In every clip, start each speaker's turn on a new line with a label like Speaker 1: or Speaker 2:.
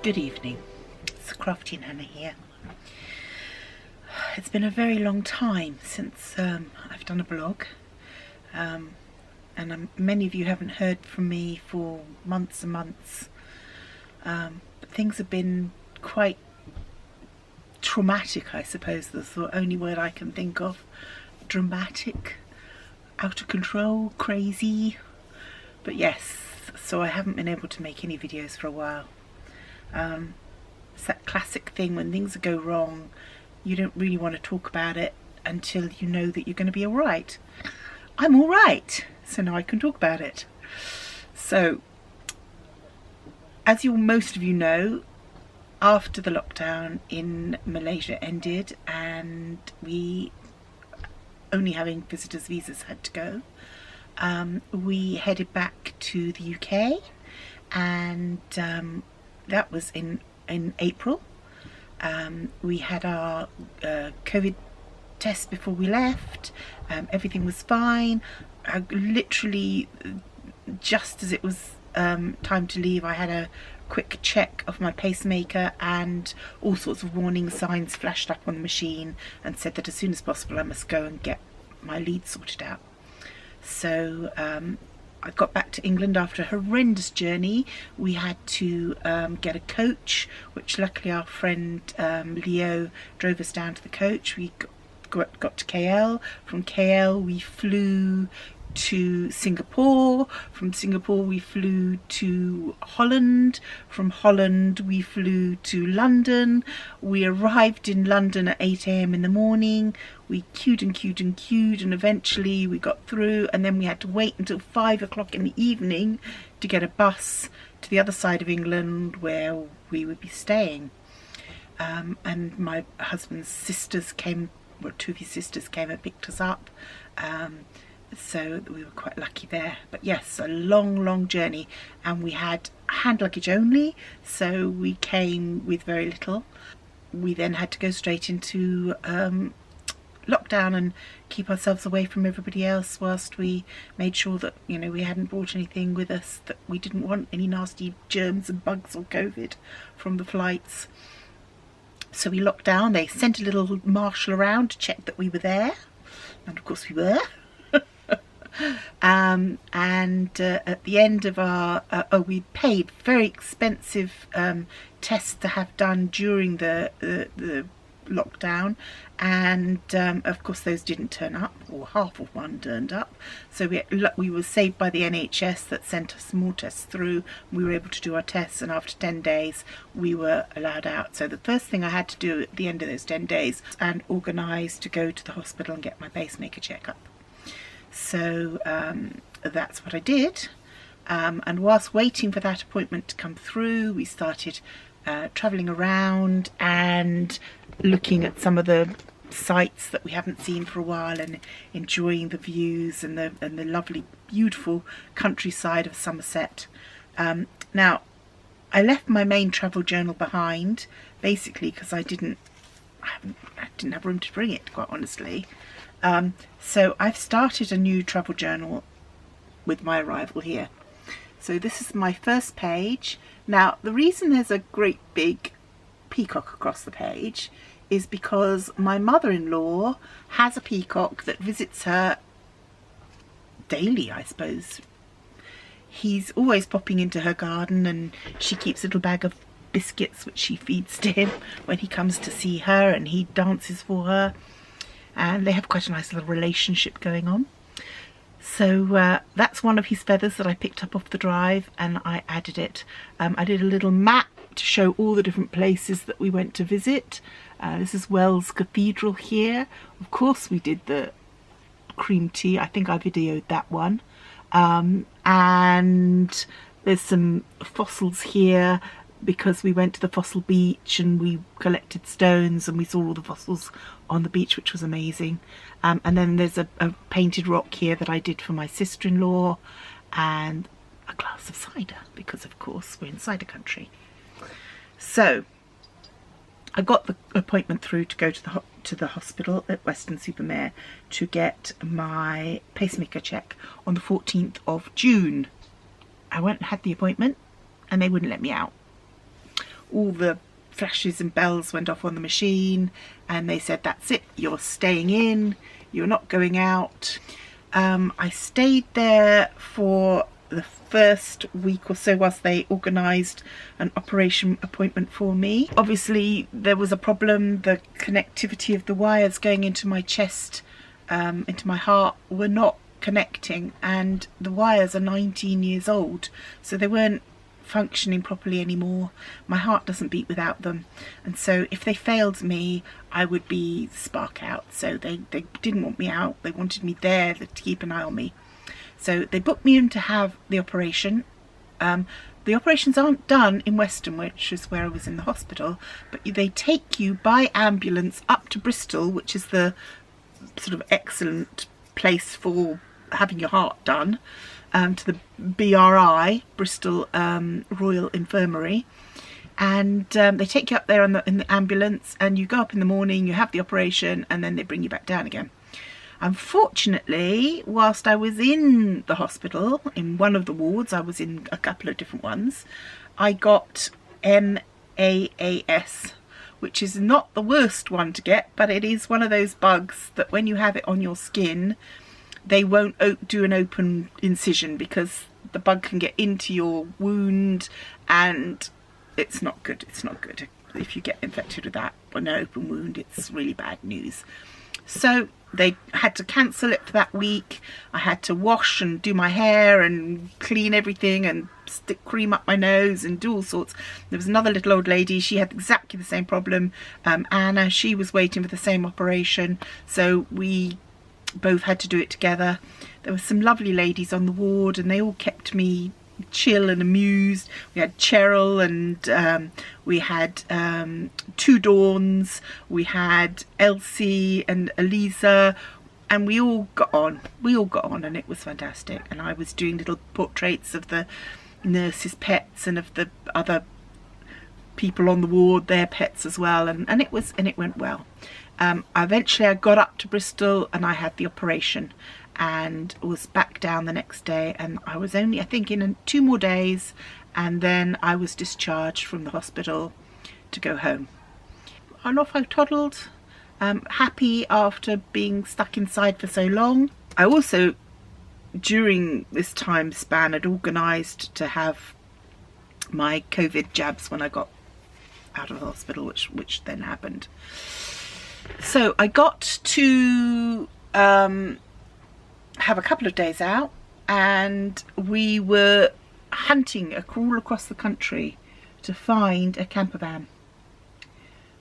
Speaker 1: Good evening, it's Crafty Nana here. It's been a very long time since I've done a vlog, and many of you haven't heard from me for months and months, but things have been quite traumatic, I suppose. That's the only word I can think of. Dramatic, out of control, crazy. But yes, so I haven't been able to make any videos for a while. It's that classic thing, when things go wrong, you don't really want to talk about it until you know that you're going to be alright. I'm alright, so now I can talk about it. So, as most of you know, after the lockdown in Malaysia ended and we only having visitors visas had to go, we headed back to the UK, and that was in April. We had our COVID test before we left. Everything was fine. Literally, just as it was time to leave, I had a quick check of my pacemaker, and all sorts of warning signs flashed up on the machine and said that as soon as possible I must go and get my lead sorted out. So I got back to England after a horrendous journey. We had to get a coach, which luckily our friend Leo drove us down to the coach. We got to KL. From KL we flew to Singapore. From Singapore we flew to Holland. From Holland we flew to London. We arrived in London at 8 AM in the morning. We queued and queued and queued, and eventually we got through, and then we had to wait until 5 o'clock in the evening to get a bus to the other side of England where we would be staying. And my husband's sisters came, well, two of his sisters came and picked us up. So we were quite lucky there. But yes, a long journey, and we had hand luggage only, so we came with very little. We then had to go straight into lockdown and keep ourselves away from everybody else whilst we made sure that, you know, we hadn't brought anything with us, that we didn't want any nasty germs and bugs or COVID from the flights. So we locked down. They sent a little marshal around to check that we were there, and of course we were. At the end of our we paid very expensive tests to have done during the lockdown, and of course those didn't turn up, or half of one turned up. So we were saved by the NHS that sent us more tests through. We were able to do our tests, and after 10 days we were allowed out. So the first thing I had to do at the end of those 10 days and organise to go to the hospital and get my pacemaker checkup. So that's what I did, and whilst waiting for that appointment to come through, we started travelling around and looking at some of the sites that we haven't seen for a while, and enjoying the views and the lovely, beautiful countryside of Somerset. Now, I left my main travel journal behind, basically because I didn't have room to bring it, quite honestly. So I've started a new travel journal with my arrival here. So this is my first page. Now, the reason there's a great big peacock across the page is because my mother-in-law has a peacock that visits her daily, I suppose. He's always popping into her garden, and she keeps a little bag of biscuits which she feeds to him when he comes to see her, and he dances for her. And they have quite a nice little relationship going on. So that's one of his feathers that I picked up off the drive, and I added it. I did a little map to show all the different places that we went to visit. This is Wells Cathedral here. Of course we did the cream tea. I think I videoed that one. And there's some fossils here, because we went to the fossil beach and we collected stones and we saw all the fossils on the beach, which was amazing. And then there's a painted rock here that I did for my sister-in-law, and a glass of cider, because of course we're in cider country. So I got the appointment through to go to the hospital at Weston-super-Mare to get my pacemaker check on the 14th of June. I went and had the appointment, and they wouldn't let me out. all the flashes and bells went off on the machine, and they said, that's it, you're staying in, you're not going out. I stayed there for the first week or so whilst they organised an operation appointment for me. Obviously there was a problem. The connectivity of the wires going into my chest, into my heart, were not connecting, and the wires are 19 years old, so they weren't functioning properly anymore. My heart doesn't beat without them, and so if they failed me, I would be spark out. So they didn't want me out, they wanted me there to keep an eye on me. So they booked me in to have the operation. The operations aren't done in Weston, which is where I was in the hospital, but they take you by ambulance up to Bristol, which is the sort of excellent place for having your heart done, to the BRI, Bristol Royal Infirmary, and they take you up there in the ambulance, and you go up in the morning, you have the operation, and then they bring you back down again. Unfortunately, whilst I was in the hospital, in one of the wards, I was in a couple of different ones, I got MAAS, which is not the worst one to get, but it is one of those bugs that when you have it on your skin, they won't do an open incision, because the bug can get into your wound, and it's not good. It's not good. If you get infected with that on an open wound, it's really bad news. So they had to cancel it for that week. I had to wash and do my hair and clean everything and stick cream up my nose and do all sorts. There was another little old lady, she had exactly the same problem. Anna, she was waiting for the same operation, so we both had to do it together. There were some lovely ladies on the ward, and they all kept me chill and amused. We had Cheryl, and we had two Dawns, we had Elsie and Eliza, and we all got on, and it was fantastic. And I was doing little portraits of the nurses' pets and of the other people on the ward, their pets as well, and it went well. Eventually I got up to Bristol and I had the operation, and was back down the next day, and I was only, I think, in 2 more days, and then I was discharged from the hospital to go home. And off I toddled, happy after being stuck inside for so long. I also, during this time span, had organised to have my COVID jabs when I got out of the hospital, which then happened. So I got to have a couple of days out, and we were hunting all across the country to find a camper van.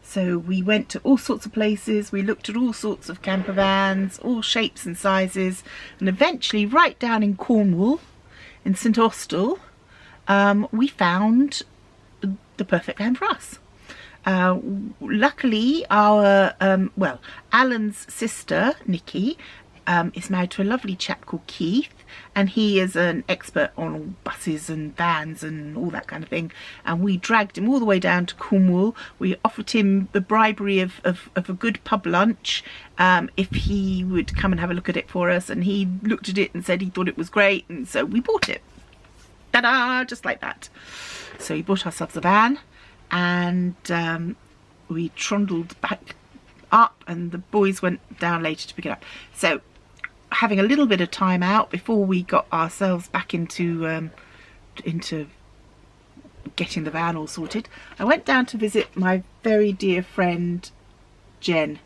Speaker 1: So we went to all sorts of places, we looked at all sorts of camper vans, all shapes and sizes, and eventually right down in Cornwall, in St Austell, we found the perfect van for us. Luckily our, well, Alan's sister, Nikki, is married to a lovely chap called Keith, and he is an expert on buses and vans and all that kind of thing, and we dragged him all the way down to Cornwall. We offered him the bribery of a good pub lunch if he would come and have a look at it for us, and he looked at it and said he thought it was great, and so we bought it. Ta-da! Just like that. So we bought ourselves a van, and we trundled back up, and the boys went down later to pick it up. So having a little bit of time out before we got ourselves back into getting the van all sorted, I went down to visit my very dear friend Jen.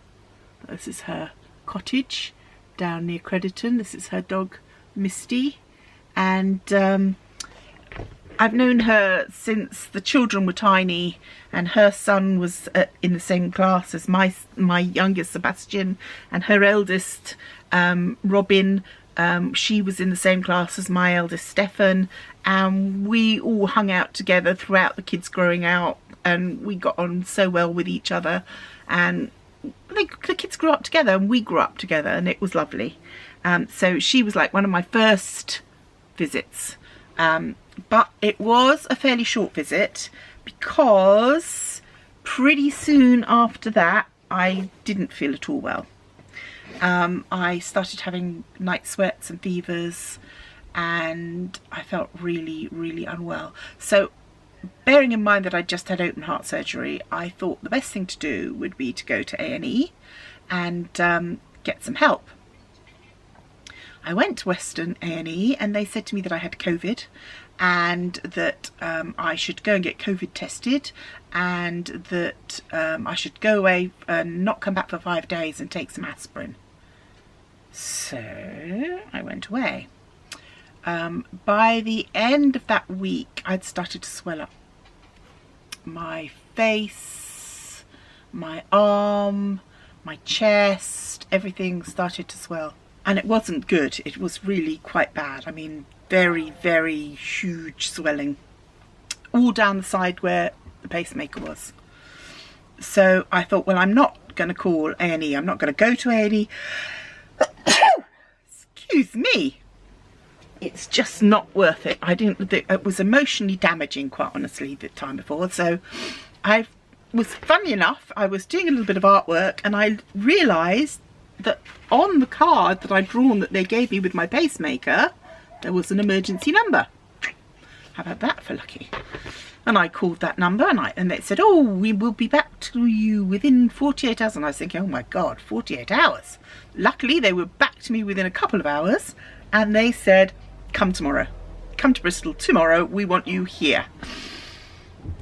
Speaker 1: This is her cottage down near Crediton. This is her dog Misty, and I've known her since the children were tiny, and her son was in the same class as my youngest Sebastian, and her eldest Robin, she was in the same class as my eldest Stefan, and we all hung out together throughout the kids growing out, and we got on so well with each other, and the kids grew up together and we grew up together, and it was lovely. So she was like one of my first visits. But it was a fairly short visit, because pretty soon after that I didn't feel at all well. I started having night sweats and fevers, and I felt really, really unwell. So bearing in mind that I just had open heart surgery, I thought the best thing to do would be to go to A&E and get some help. I went to Western A&E and they said to me that I had COVID and that I should go and get COVID tested, and that I should go away and not come back for 5 days and take some aspirin. So I went away. By the end of that week, I'd started to swell up. My face, my arm, my chest, everything started to swell. And it wasn't good. It was really quite bad. I mean, very, very huge swelling. All down the side where the pacemaker was. So I thought, well, I'm not going to call A&E. I'm not going to go to A&E. Excuse me. It's just not worth it. It was emotionally damaging, quite honestly, the time before. So funny enough, I was doing a little bit of artwork and I realised that on the card that I'd drawn that they gave me with my pacemaker, there was an emergency number. How about that for lucky? And I called that number and they said, oh, we will be back to you within 48 hours. And I was thinking, oh my God, 48 hours. Luckily, they were back to me within a couple of hours and they said, come tomorrow. Come to Bristol tomorrow. We want you here.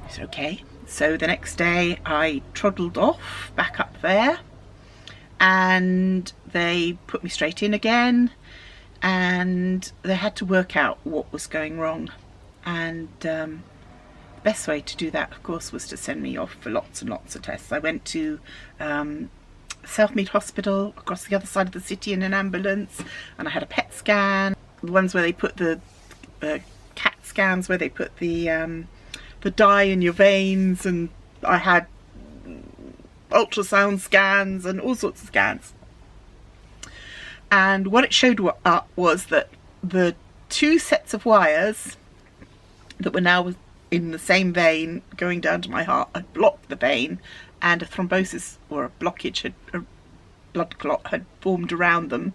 Speaker 1: I said, okay. So the next day I toddled off back up there and they put me straight in again, and they had to work out what was going wrong. And the best way to do that, of course, was to send me off for lots and lots of tests. I went to Selfmead Hospital across the other side of the city in an ambulance, and I had a PET scan, the ones where they put the CAT scans where they put the dye in your veins, and I had ultrasound scans and all sorts of scans. And what it showed up was that the 2 sets of wires that were now in the same vein going down to my heart had blocked the vein, and a thrombosis or a blockage, a blood clot had formed around them.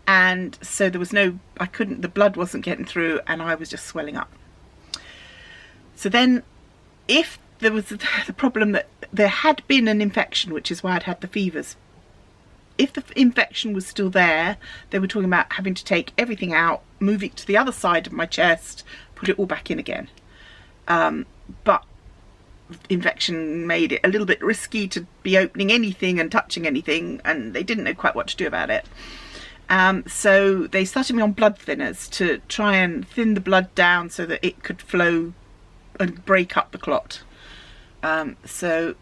Speaker 1: And so there was the blood wasn't getting through, and I was just swelling up. So then, if there was the problem that there had been an infection, which is why I'd had the fevers. If the infection was still there, they were talking about having to take everything out, move it to the other side of my chest, put it all back in again. But infection made it a little bit risky to be opening anything and touching anything, and they didn't know quite what to do about it. So they started me on blood thinners to try and thin the blood down so that it could flow and break up the clot. So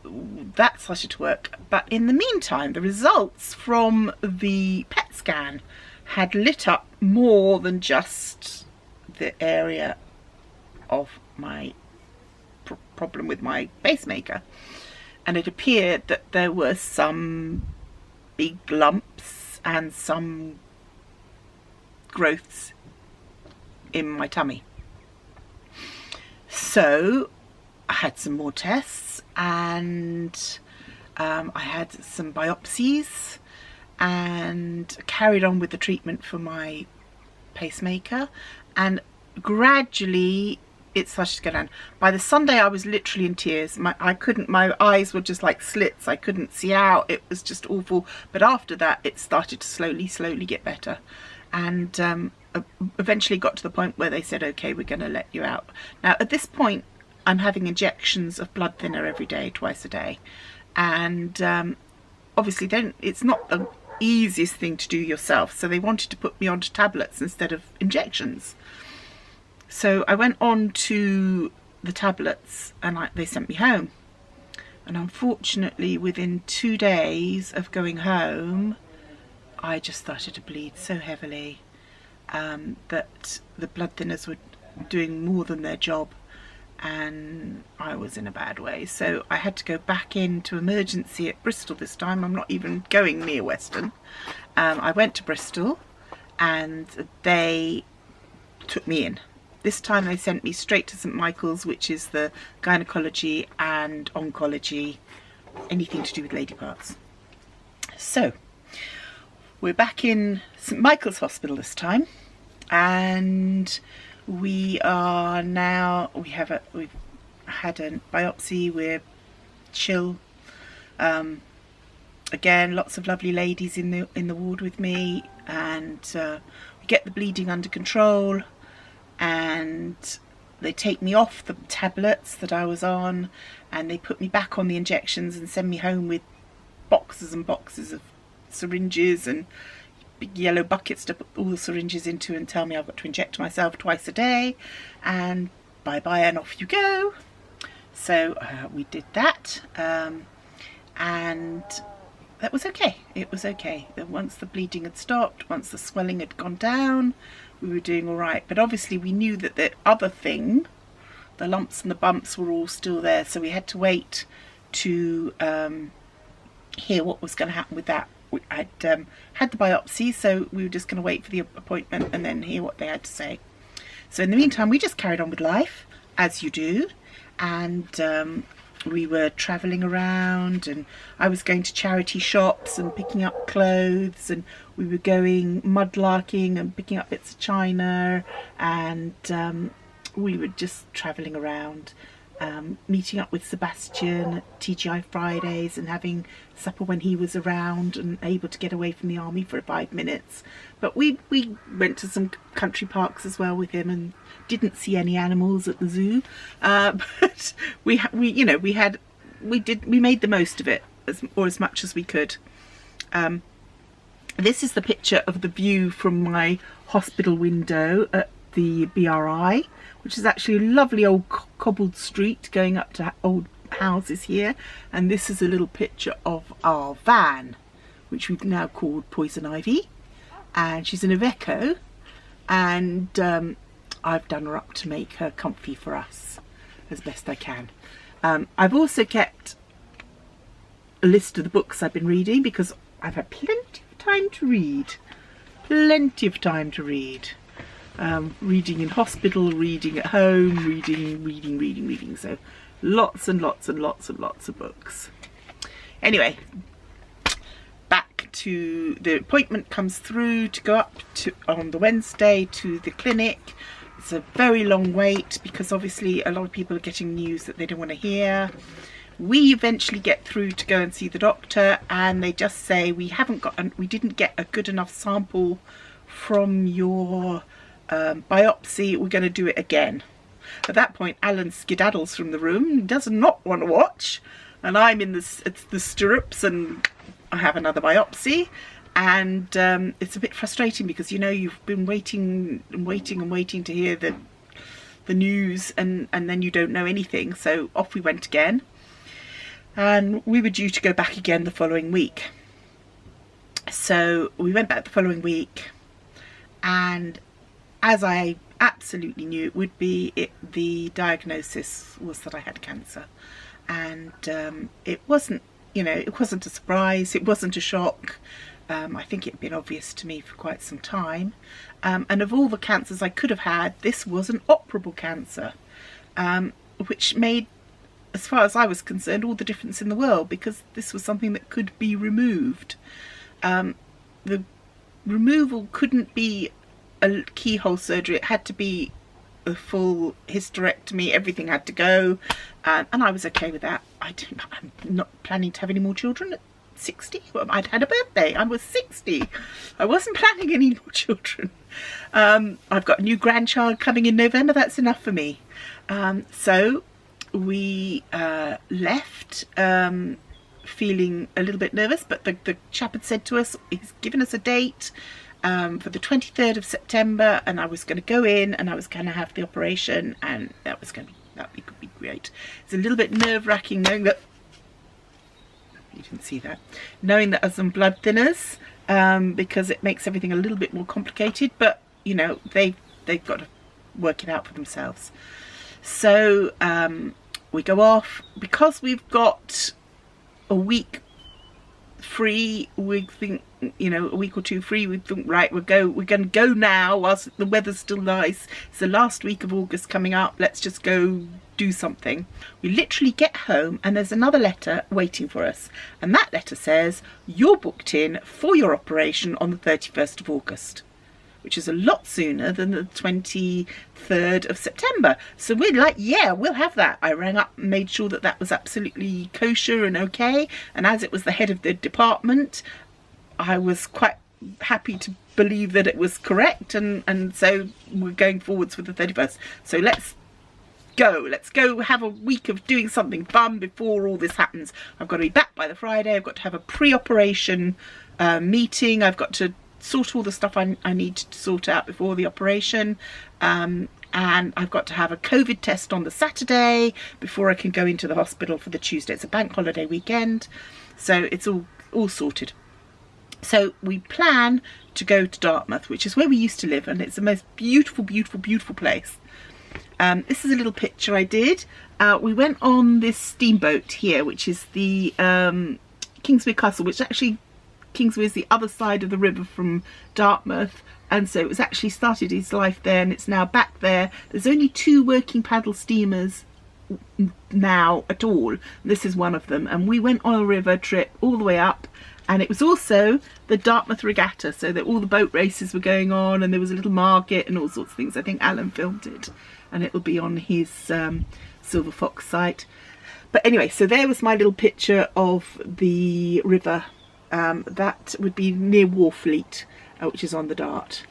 Speaker 1: that started to work. But in the meantime, the results from the PET scan had lit up more than just the area of my problem with my pacemaker. And it appeared that there were some big lumps and some growths in my tummy. So I had some more tests, and I had some biopsies and carried on with the treatment for my pacemaker, and gradually it started to go down. By the Sunday I was literally in tears. My eyes were just like slits. I couldn't see out. It was just awful. But after that it started to slowly get better, and eventually got to the point where they said, okay, we're going to let you out. Now at this point I'm having injections of blood thinner every day, twice a day, and obviously it's not the easiest thing to do yourself, so they wanted to put me onto tablets instead of injections. So I went on to the tablets, and they sent me home. And unfortunately, within 2 days of going home, I just started to bleed so heavily that the blood thinners were doing more than their job, and I was in a bad way. So I had to go back into emergency at Bristol this time. I'm not even going near Western. I went to Bristol and they took me in. This time they sent me straight to St Michael's, which is the gynecology and oncology, anything to do with lady parts. So we're back in St Michael's Hospital this time, and we are now, we've had a biopsy. We're chill. Again, lots of lovely ladies in the ward with me, and we get the bleeding under control, and they take me off the tablets that I was on, and they put me back on the injections and send me home with boxes and boxes of syringes and big yellow buckets to put all the syringes into, and tell me I've got to inject myself twice a day, and bye bye and off you go. So we did that, and that was okay. It was okay. Once the bleeding had stopped, once the swelling had gone down, we were doing all right. But obviously we knew that the other thing, the lumps and the bumps, were all still there, so we had to wait to hear what was going to happen with that. I'd had the biopsy, so we were just going to wait for the appointment and then hear what they had to say. So in the meantime, we just carried on with life, as you do, and we were travelling around, and I was going to charity shops and picking up clothes, and we were going mudlarking and picking up bits of china, and we were just travelling around, meeting up with Sebastian at TGI Fridays and having supper when he was around and able to get away from the army for 5 minutes. But we went to some country parks as well with him and didn't see any animals at the zoo, but we made the most of it, as much as we could. This is the picture of the view from my hospital window at the BRI, which is actually a lovely old cobbled street going up to old houses here. And this is a little picture of our van, which we've now called Poison Ivy, and she's an Iveco, and I've done her up to make her comfy for us as best I can. I've also kept a list of the books I've been reading, because I've had plenty of time to read. Plenty of time to read. Reading in hospital, reading at home, reading. So lots and lots and lots and lots of books. Anyway, back to the appointment comes through to go up to on the Wednesday to the clinic. It's a very long wait, because obviously a lot of people are getting news that they don't want to hear. We eventually get through to go and see the doctor, and they just say we didn't get a good enough sample from your biopsy. We're going to do it again. At that point, Alan skedaddles from the room. He does not want to watch, and I'm in the stirrups, and I have another biopsy. And it's a bit frustrating, because you've been waiting to hear the news, and then you don't know anything. So off we went again, and we were due to go back again the following week. So we went back the following week, and as I absolutely knew it would be, the diagnosis was that I had cancer. And it wasn't a surprise, it wasn't a shock. I think it had been obvious to me for quite some time. And of all the cancers I could have had, this was an operable cancer, which made, as far as I was concerned, all the difference in the world, because this was something that could be removed. The removal couldn't be a keyhole surgery, it had to be a full hysterectomy, everything had to go, and I was okay with that. I'm not planning to have any more children at 60. I'd had a birthday, I was 60. I wasn't planning any more children. I've got a new grandchild coming in November, that's enough for me. So we left feeling a little bit nervous, but the chap had said to us, he's given us a date for the 23rd of September, and I was going to go in and I was going to have the operation, and that could be great. It's a little bit nerve-wracking knowing that, you didn't see that, knowing that as some blood thinners, because it makes everything a little bit more complicated, but they've got to work it out for themselves. So we go off, because we've got a week free, we think, a week or two free, we think, right, we're going to go now whilst the weather's still nice. It's the last week of August coming up, let's just go do something. We literally get home and there's another letter waiting for us, and that letter says you're booked in for your operation on the 31st of August, which is a lot sooner than the 23rd of September. So we're like, yeah, we'll have that. I rang up and made sure that that was absolutely kosher and okay. And as it was the head of the department, I was quite happy to believe that it was correct. And so we're going forwards with the 31st. So let's go have a week of doing something fun before all this happens. I've got to be back by the Friday. I've got to have a pre-operation meeting. I've got to sort all the stuff I need to sort out before the operation, and I've got to have a COVID test on the Saturday before I can go into the hospital for the Tuesday. It's a bank holiday weekend, so it's all sorted. So we plan to go to Dartmouth, which is where we used to live, and it's the most beautiful, beautiful, beautiful place. This is a little picture I did. We went on this steamboat here, which is the Kingswear Castle, which actually Kingswear is the other side of the river from Dartmouth, and so it was actually started his life there, and it's now back there. There's only 2 working paddle steamers now at all. This is one of them, and we went on a river trip all the way up, and it was also the Dartmouth Regatta, so that all the boat races were going on, and there was a little market and all sorts of things. I think Alan filmed it, and it'll be on his Silver Fox site. But anyway, so there was my little picture of the river. That would be near Warfleet, which is on the Dart.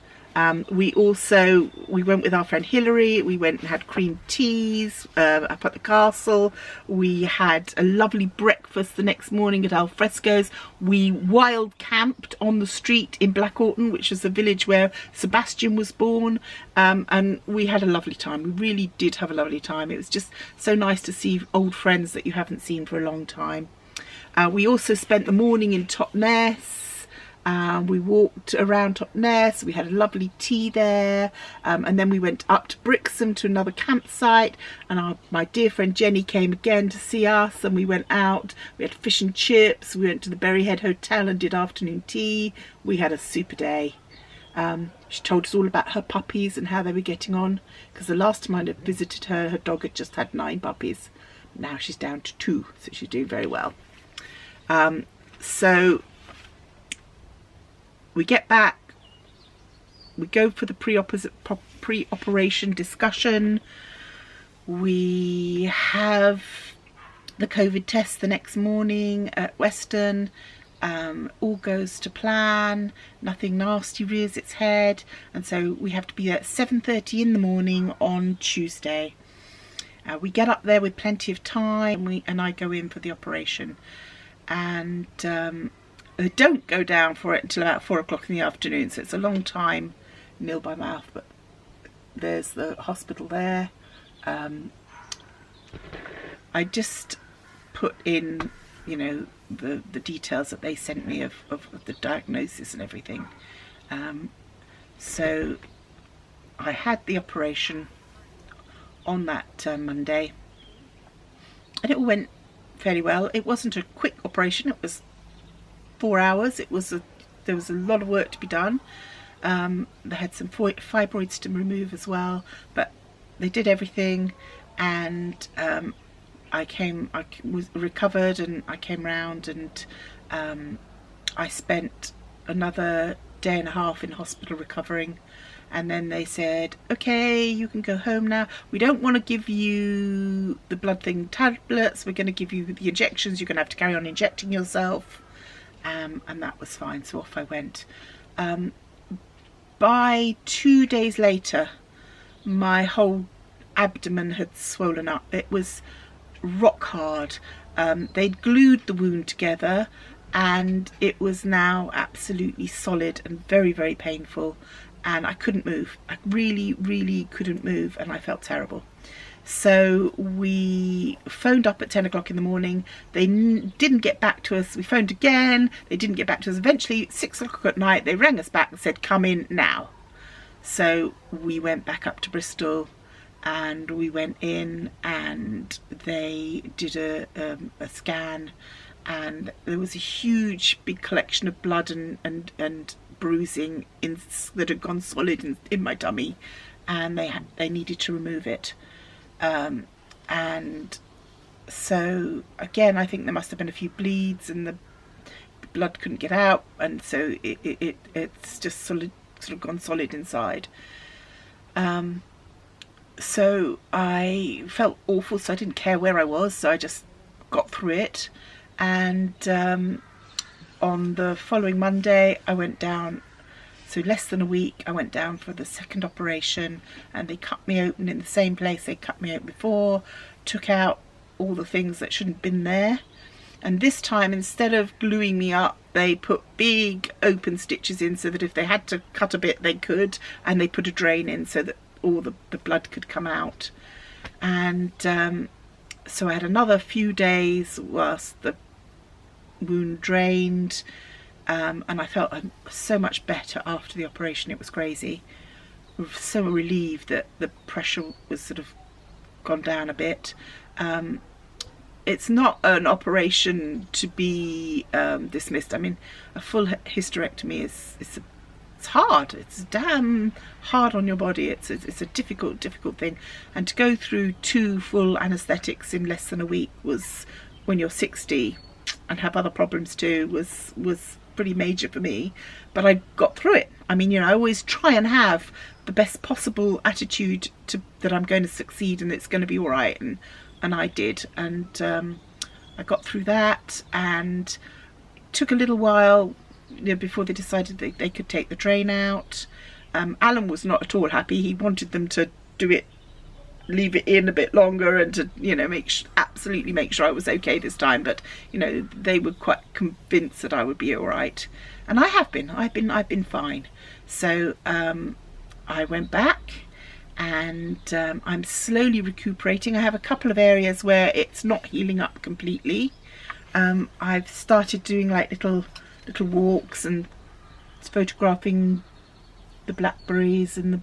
Speaker 1: We went with our friend Hilary. We went and had cream teas up at the castle. We had a lovely breakfast the next morning at Alfresco's. We wild camped on the street in Blackawton, which is the village where Sebastian was born, and we had a lovely time. We really did have a lovely time. It was just so nice to see old friends that you haven't seen for a long time. We also spent the morning in Totnes. We walked around Totnes, we had a lovely tea there, and then we went up to Brixham to another campsite, and my dear friend Jenny came again to see us, and we went out. We had fish and chips. We went to the Berryhead Hotel and did afternoon tea. We had a super day. She told us all about her puppies and how they were getting on, because the last time I visited her, her dog had just had 9 puppies. Now she's down to 2, so she's doing very well. So we get back, we go for the pre-operation discussion, we have the COVID test the next morning at Western. All goes to plan, nothing nasty rears its head, and so we have to be at 7:30 in the morning on Tuesday. We get up there with plenty of time, and I go in for the operation, and they don't go down for it until about 4 o'clock in the afternoon, so it's a long time, nil by mouth. But there's the hospital there. I just put in, you know, the details that they sent me of the diagnosis and everything. So I had the operation on that Monday, and it all went fairly well. It wasn't a quick operation, it was 4 hours. There was a lot of work to be done. They had some fibroids to remove as well, but they did everything, and I was recovered, and I came round, and I spent another day and a half in hospital recovering, and then they said, okay, you can go home now. We don't want to give you the blood thinning tablets, we're going to give you the injections, you're going to have to carry on injecting yourself. And that was fine, so off I went. By 2 days later, my whole abdomen had swollen up. It was rock hard. They'd glued the wound together, and it was now absolutely solid and very, very painful, and I couldn't move. I really, really couldn't move, and I felt terrible. So we phoned up at 10 o'clock in the morning. They didn't get back to us. We phoned again. They didn't get back to us. Eventually, 6 o'clock at night, they rang us back and said, come in now. So we went back up to Bristol, and we went in, and they did a scan, and there was a huge big collection of blood and bruising that had gone solid in my tummy, and they needed to remove it. And so again, I think there must have been a few bleeds, and the blood couldn't get out, and so it's just sort of gone solid inside. So I felt awful, so I didn't care where I was, so I just got through it. And on the following Monday I went down, so less than a week, I went down for the second operation, and they cut me open in the same place they cut me open before, took out all the things that shouldn't have been there. And this time, instead of gluing me up, they put big open stitches in so that if they had to cut a bit, they could. And they put a drain in so that all the blood could come out. And so I had another few days whilst the wound drained. And I felt so much better after the operation. It was crazy. I was so relieved that the pressure was sort of gone down a bit. It's not an operation to be dismissed. I mean, a full hysterectomy it's hard. It's damn hard on your body. It's a difficult thing. And to go through 2 full anaesthetics in less than a week was, when you're 60 and have other problems too, was pretty major for me. But I got through it. I mean, you know, I always try and have the best possible attitude that I'm going to succeed and it's going to be all right. And I did, and I got through that, and it took a little while, you know, before they decided that they could take the drain out. Alan was not at all happy. He wanted them to do it, leave it in a bit longer, and to, you know, absolutely make sure I was okay this time. But you know, they were quite convinced that I would be all right, and I have been. I've been fine. So I went back. And I'm slowly recuperating. I have a couple of areas where it's not healing up completely. I've started doing like little walks and photographing the blackberries and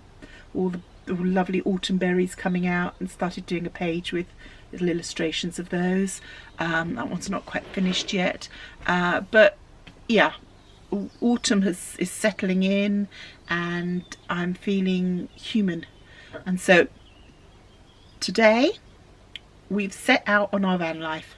Speaker 1: all the lovely autumn berries coming out, and started doing a page with little illustrations of those. That one's not quite finished yet, but yeah, autumn is settling in, and I'm feeling human. And so today we've set out on our van life.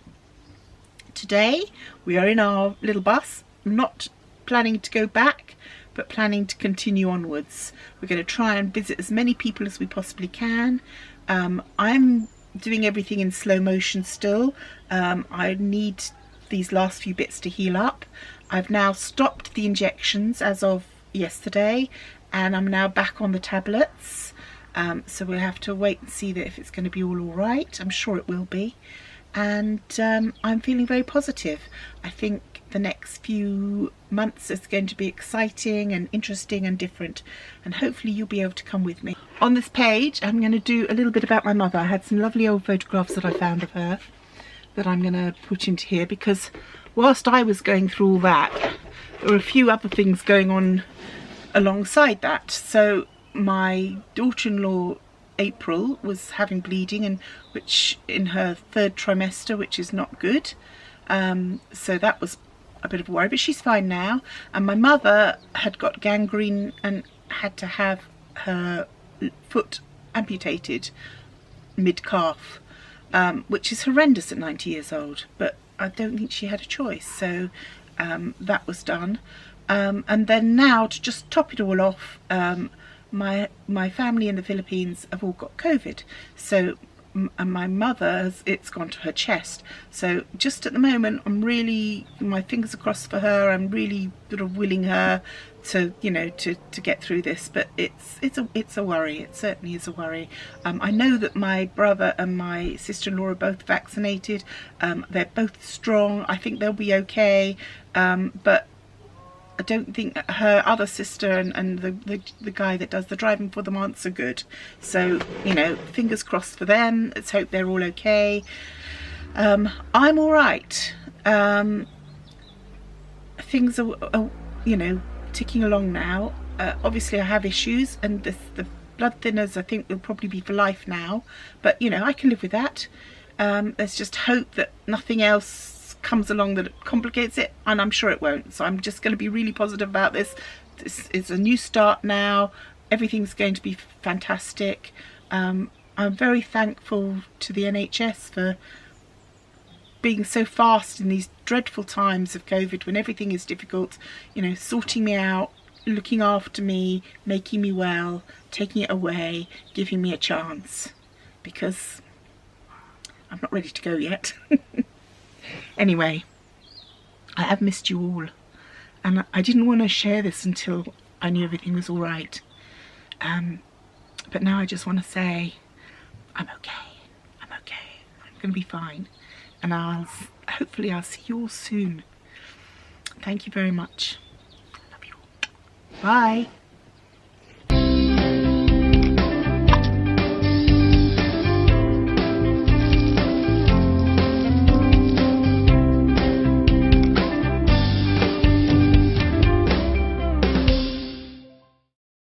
Speaker 1: Today we are in our little bus, not planning to go back, but planning to continue onwards. We're going to try and visit as many people as we possibly can. I'm doing everything in slow motion still. I need these last few bits to heal up. I've now stopped the injections as of yesterday, and I'm now back on the tablets. So we'll have to wait and see that if it's going to be all right. I'm sure it will be. And I'm feeling very positive. I think the next few months is going to be exciting and interesting and different. And hopefully you'll be able to come with me. On this page, I'm going to do a little bit about my mother. I had some lovely old photographs that I found of her that I'm going to put into here, because whilst I was going through all that, there were a few other things going on alongside that. So my daughter-in-law April was having bleeding, and which in her 3rd trimester, which is not good. So that was a bit of a worry, but she's fine now. And my mother had got gangrene and had to have her foot amputated mid-calf, which is horrendous at 90 years old, but I don't think she had a choice. So that was done. And then now, to just top it all off, my family in the Philippines have all got COVID. So and my mother, it's gone to her chest. So just at the moment, I'm really, my fingers are crossed for her. I'm really sort of willing her to, you know, to get through this. But it's a worry. It certainly is a worry. I know that my brother and my sister-in-law are both vaccinated. They're both strong. I think they'll be okay. But I don't think her other sister and the guy that does the driving for them aren't so good. So, you know, fingers crossed for them. Let's hope they're all okay. I'm all right. Things are, you know, ticking along now. Obviously I have issues, and the blood thinners I think will probably be for life now. But, you know, I can live with that. Let's just hope that nothing else comes along that complicates it, and I'm sure it won't. So I'm just going to be really positive about this. This is a new start now. Everything's going to be fantastic. I'm very thankful to the NHS for being so fast in these dreadful times of COVID, when everything is difficult, you know, sorting me out, looking after me, making me well, taking it away, giving me a chance, because I'm not ready to go yet. Anyway, I have missed you all, and I didn't want to share this until I knew everything was all right. But now I just want to say I'm okay. I'm okay. I'm going to be fine, and hopefully I'll see you all soon. Thank you very much. I love you all. Bye.